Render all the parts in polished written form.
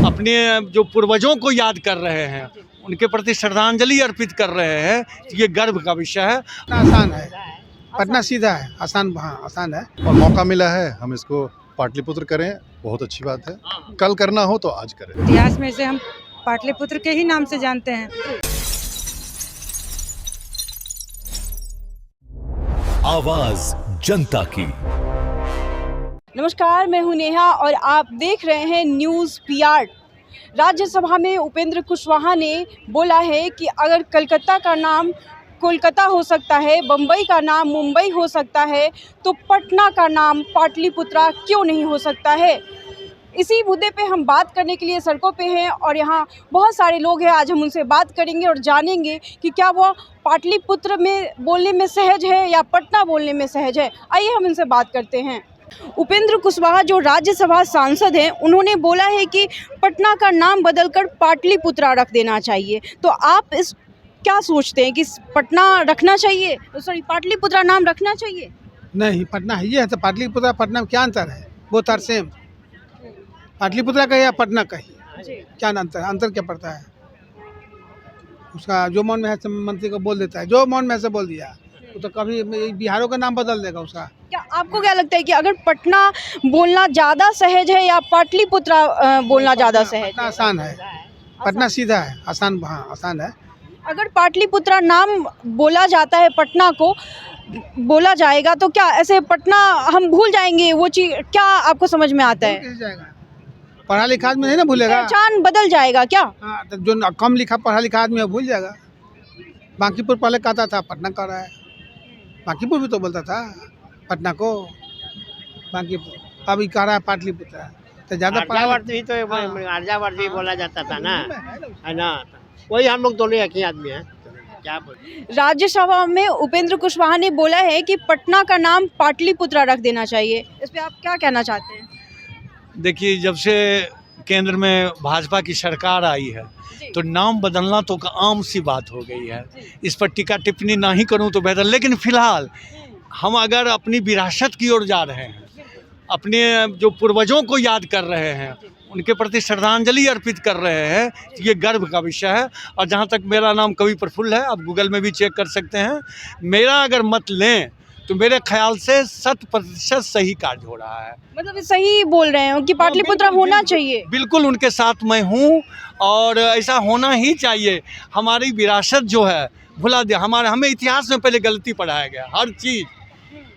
अपने जो पूर्वजों को याद कर रहे हैं, उनके प्रति श्रद्धांजलि अर्पित कर रहे हैं। ये गर्व का विषय है। आसान है, पटना सीधा है, आसान, हाँ आसान है। और मौका मिला है, हम इसको पाटलिपुत्र करें, बहुत अच्छी बात है। कल करना हो तो आज करें। इतिहास में से हम पाटलिपुत्र के ही नाम से जानते हैं। आवाज जनता की। नमस्कार, मैं हूं नेहा और आप देख रहे हैं न्यूज़ पीआर। राज्यसभा में उपेंद्र कुशवाहा ने बोला है कि अगर कलकत्ता का नाम कोलकाता हो सकता है, बम्बई का नाम मुंबई हो सकता है, तो पटना का नाम पाटलिपुत्रा क्यों नहीं हो सकता है। इसी मुद्दे पे हम बात करने के लिए सड़कों पे हैं और यहाँ बहुत सारे लोग हैं। आज हम उनसे बात करेंगे और जानेंगे कि क्या वो पाटलिपुत्र में बोलने में सहज है या पटना बोलने में सहज है। आइए हम इनसे बात करते हैं। उपेंद्र कुशवाहा जो राज्यसभा सांसद हैं, उन्होंने बोला है कि पटना का नाम बदलकर पाटलिपुत्रा रख देना चाहिए। तो आप इस क्या सोचते हैं कि पटना रखना चाहिए, पाटलिपुत्रा नाम रखना चाहिए? नहीं, पटना है, ये है तो पाटलिपुत्रा पटना में क्या अंतर है? वो तर सेम, पाटलिपुत्रा का या पटना का ही, क्या अंतर क्या पड़ता है? उसका जो मन में है मंत्री को बोल देता है, जो मन में से बोल दिया, वो तो कभी बिहारों का नाम बदल देगा उसका। क्या आपको क्या लगता है कि अगर पटना बोलना ज़्यादा सहज है या पाटलिपुत्रा बोलना ज़्यादा सहज है? आसान है, पटना सीधा है, आसान, हाँ आसान है। अगर पाटलिपुत्रा नाम बोला जाता है, पटना को बोला जाएगा, तो क्या ऐसे पटना हम भूल जाएंगे? वो चीज़ क्या आपको समझ में आता है? पढ़ा लिखा आदमी नहीं ना भूलेगा, पहचान बदल जाएगा क्या? हाँ, तो जो कम लिखा पढ़ा लिखा आदमी है भूल जाएगा। बांकीपुर पहले कहता था, पटना कह रहा है। बांकीपुर भी तो बोलता था पटना को, बांकीपुर, अब कह रहा है पाटलिपुत्रा। तो ज़्यादा आर्यावर्त भी बोला जाता था ना, है ना? वही हम लोग दोनों एक ही आदमी हैं। क्या बोले? राज्यसभा में उपेंद्र कुशवाहा ने बोला है कि पटना का नाम पाटलिपुत्रा रख देना चाहिए। इस पे आप क्या कहना चाहते हैं? देखिए, जब से केंद्र में भाजपा की सरकार आई है तो नाम बदलना तो आम सी बात हो गई है। इस पर टीका टिप्पणी ना ही करूं तो बेहतर। लेकिन फिलहाल हम अगर अपनी विरासत की ओर जा रहे हैं, अपने जो पूर्वजों को याद कर रहे हैं, उनके प्रति श्रद्धांजलि अर्पित कर रहे हैं, ये गर्व का विषय है। और जहाँ तक मेरा नाम कवि प्रफुल्ल है, आप गूगल में भी चेक कर सकते हैं। मेरा अगर मत लें तो मेरे ख्याल से 100% सही कार्य हो रहा है। मतलब सही बोल रहे हो कि पाटलिपुत्रा होना चाहिए? बिल्कुल उनके साथ मैं हूँ और ऐसा होना ही चाहिए। हमारी विरासत जो है भुला दिया, हमें इतिहास में पहले गलती पढ़ाया गया। हर चीज़,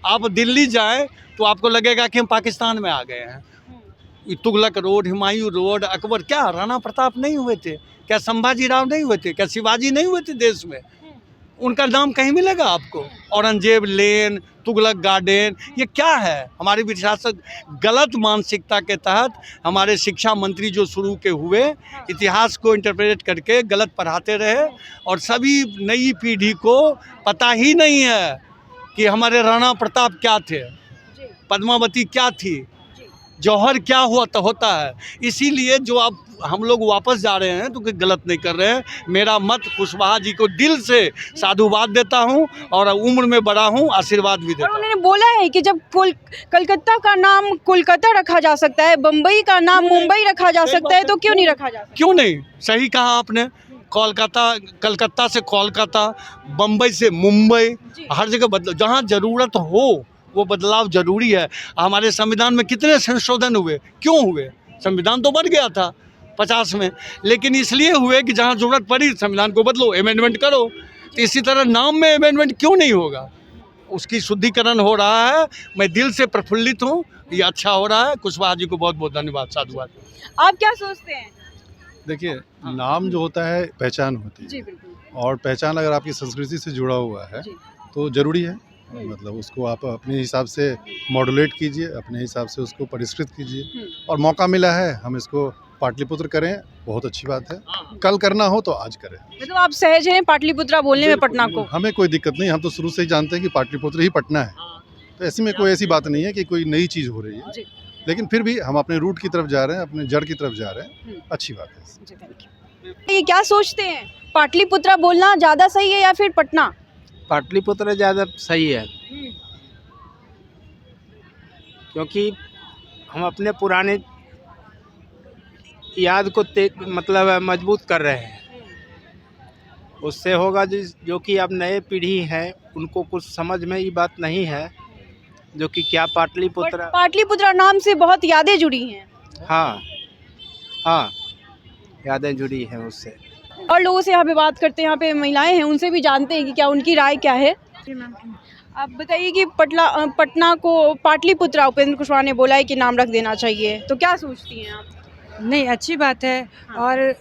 आप दिल्ली जाएं तो आपको लगेगा कि हम पाकिस्तान में आ गए हैं। तुगलक रोड, हुमायूं रोड, अकबर, क्या राणा प्रताप नहीं हुए थे? क्या संभाजी राव नहीं हुए थे? क्या शिवाजी नहीं हुए थे देश में? उनका नाम कहीं मिलेगा आपको? औरंगजेब लेन, तुगलक गार्डन, ये क्या है? हमारी विरासत गलत मानसिकता के तहत हमारे शिक्षा मंत्री जो शुरू के हुए, इतिहास को इंटरप्रेट करके गलत पढ़ाते रहे और सभी नई पीढ़ी को पता ही नहीं है कि हमारे राणा प्रताप क्या थे, पद्मावती क्या थी, जौहर क्या होता है। इसीलिए जो अब हम लोग वापस जा रहे हैं तो कोई गलत नहीं कर रहे हैं। मेरा मत कुशवाहा जी को दिल से साधुवाद देता हूं और उम्र में बड़ा हूं, आशीर्वाद भी देता हूं। उन्होंने बोला है कि जब कलकत्ता का नाम कोलकाता रखा जा सकता है, बम्बई का नाम मुंबई रखा जा सकता है, तो क्यों नहीं रखा जा सकता? क्यों नहीं? सही कहा आपने। कलकत्ता से कोलकाता, बम्बई से मुंबई, हर जगह बदल, जहाँ ज़रूरत हो वो बदलाव जरूरी है। हमारे संविधान में कितने संशोधन हुए? क्यों हुए? संविधान तो बढ़ गया था 50 में, लेकिन इसलिए हुए कि जहाँ ज़रूरत पड़ी संविधान को बदलो, अमेंडमेंट करो। तो इसी तरह नाम में अमेंडमेंट क्यों नहीं होगा? उसकी शुद्धिकरण हो रहा है। मैं दिल से प्रफुल्लित हूँ, ये अच्छा हो रहा है। कुशवाहा जी को बहुत बहुत धन्यवाद, साधुवाद। आप क्या सोचते हैं? देखिए, नाम जो होता है पहचान होती है। जी बिल्कुल। और पहचान अगर आपकी संस्कृति से जुड़ा हुआ है तो ज़रूरी है। मतलब उसको आप अपने हिसाब से मॉड्यूलेट कीजिए, अपने हिसाब से उसको परिष्कृत कीजिए। और मौका मिला है, हम इसको पाटलिपुत्र करें, बहुत अच्छी बात है। कल करना हो तो आज करें। मतलब आप सहज हैं पाटलिपुत्रा बोलने में पटना को? हमें कोई दिक्कत नहीं, हम तो शुरू से ही जानते हैं कि पाटलिपुत्र ही पटना है। तो ऐसे में कोई ऐसी बात नहीं है कि कोई नई चीज़ हो रही है। लेकिन फिर भी हम अपने रूट की तरफ जा रहे हैं, अपने जड़ की तरफ जा रहे हैं, अच्छी बात है। ये क्या सोचते हैं, पाटलिपुत्रा बोलना ज़्यादा सही है या फिर पटना? पाटलिपुत्र ज़्यादा सही है, क्योंकि हम अपने पुराने याद को मतलब मजबूत कर रहे हैं। उससे होगा जो कि अब नए पीढ़ी है उनको कुछ समझ में ये बात नहीं है, जो कि क्या पाटलिपुत्र। पाटलिपुत्र नाम से बहुत यादें जुड़ी हैं। हाँ हाँ, यादें जुड़ी हैं उससे। और लोगों से यहाँ पे बात करते हैं, यहाँ पे महिलाएं हैं, उनसे भी जानते हैं कि क्या उनकी राय क्या है। आप बताइए कि पटना को पाटलिपुत्र उपेंद्र कुशवाहा ने बोला है कि नाम रख देना चाहिए, तो क्या सोचती हैं आप? नहीं, अच्छी बात है। और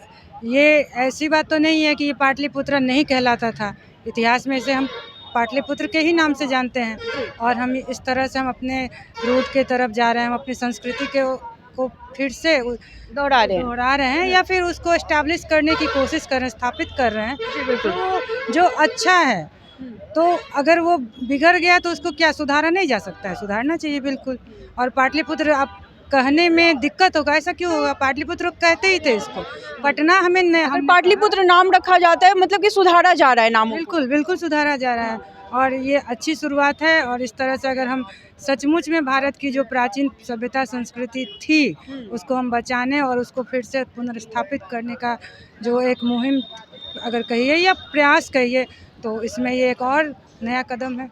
ये ऐसी बात तो नहीं है कि ये पाटलिपुत्र नहीं कहलाता था। इतिहास में इसे हम पाटलिपुत्र के ही नाम से जानते हैं और हम इस तरह से हम अपने रूट के तरफ जा रहे हैं, हम अपनी संस्कृति को फिर से दोहरा रहे हैं या फिर उसको एस्टैब्लिश करने की कोशिश कर रहे हैं, स्थापित कर रहे हैं। तो जो अच्छा है, तो अगर वो बिगड़ गया तो उसको क्या सुधारा नहीं जा सकता है? सुधारना चाहिए बिल्कुल। और पाटलिपुत्र आप कहने में दिक्कत होगा, ऐसा क्यों होगा? पाटलिपुत्र कहते ही थे इसको। पटना हम पाटलिपुत्र नाम रखा जाता है, मतलब कि सुधारा जा रहा है नाम। बिल्कुल बिल्कुल सुधारा जा रहा है और ये अच्छी शुरुआत है। और इस तरह से अगर हम सचमुच में भारत की जो प्राचीन सभ्यता संस्कृति थी उसको हम बचाने और उसको फिर से पुनर्स्थापित करने का जो एक मुहिम अगर कहिए या प्रयास कहिए, तो इसमें ये एक और नया कदम है।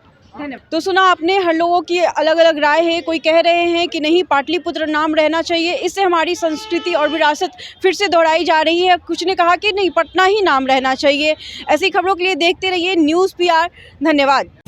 तो सुना आपने, हर लोगों की अलग अलग राय है। कोई कह रहे हैं कि नहीं, पाटलिपुत्र नाम रहना चाहिए, इससे हमारी संस्कृति और विरासत फिर से दोहराई जा रही है। कुछ ने कहा कि नहीं, पटना ही नाम रहना चाहिए। ऐसी खबरों के लिए देखते रहिए न्यूज़ PR। धन्यवाद।